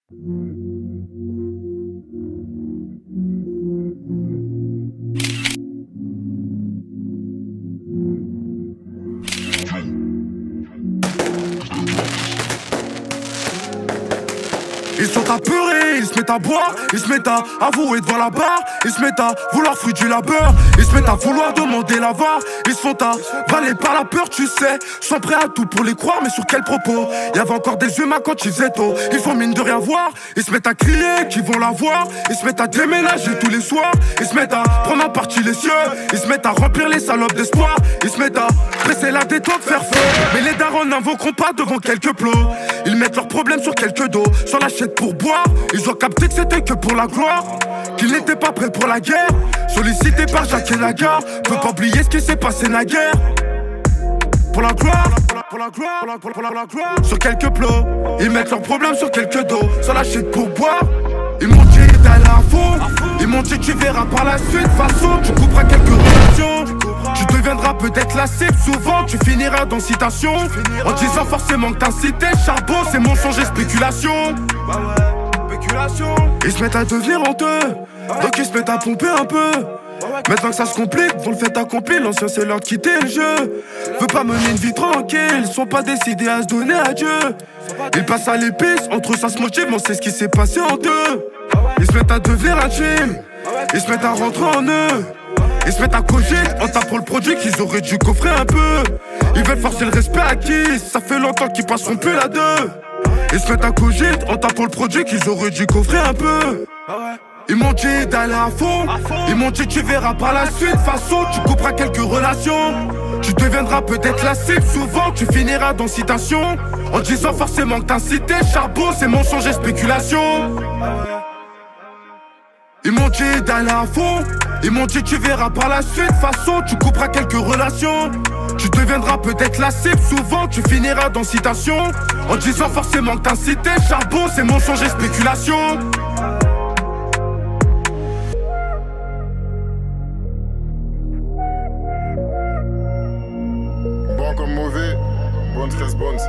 Ils sont apeurés, ils se mettent à boire, ils se mettent à avouer devant la barre, ils se mettent à vouloir fruit du labeur, ils se mettent à vouloir demander l'avoir, ils se font avaler par la peur, tu sais, sont prêts à tout pour les croire, mais sur quel propos? Y'avait encore des humains quand ils faisaient tôt, ils font mine de rien voir, ils se mettent à crier qu'ils vont la voir, ils se mettent à déménager tous les soirs, ils se mettent à prendre en partie les cieux, ils se mettent à remplir les salopes d'espoir, ils se mettent à presser la détente, faire feu, mais les darons n'invoqueront pas devant quelques plots, ils mettent leurs problèmes sur quelques dos, sur la chaîne pour boire, ils ont capté que c'était que pour la gloire, qu'ils n'étaient pas prêts pour la guerre, sollicités par Jacques et Nagar, peut pas oublier ce qui s'est passé naguère. Pour la gloire, pour la gloire, pour la gloire, sur quelques plots, ils mettent leurs problèmes sur quelques dos, sur la chaîne pour boire, ils m'ont dit d'aller à fond, ils m'ont dit tu verras par la suite, façon tu couperas quelques relations. Tu deviendras peut-être la cible, souvent tu finiras dans citation, en disant forcément que t'incitais le charbon, c'est mensonge et spéculation. Bah ouais, spéculation. Ils se mettent à devenir honteux, donc ils se mettent à pomper un peu. Maintenant que ça se complique, pour le fait accompli, l'ancien c'est l'heure de quitter le jeu. Veut pas mener une vie tranquille, ils sont pas décidés à se donner à Dieu. Ils passent à l'épice, entre eux ça se motive, on sait ce qui s'est passé en deux. Ils se mettent à devenir intimes, ils se mettent à rentrer en eux. Ils se mettent à cogiter en tapant le produit qu'ils auraient dû coffrer un peu. Ils veulent forcer le respect acquis, ça fait longtemps qu'ils passeront plus là deux. Ils se mettent à cogiter en tapant le produit qu'ils auraient dû coffrer un peu. Ils m'ont dit d'aller à fond, ils m'ont dit tu verras par la suite, façon tu couperas quelques relations. Tu deviendras peut-être la cible, souvent tu finiras dans citation, en disant forcément que t'incitais le charbon, c'est mensonge et spéculation. Ils m'ont dit d'aller à fond, ils m'ont dit tu verras par la suite, façon tu couperas quelques relations. Tu deviendras peut-être la cible, souvent tu finiras dans citation, en disant forcément que t'incitais le charbon, c'est mensonge et spéculation. Bon comme mauvais, bonne 13 bonnes.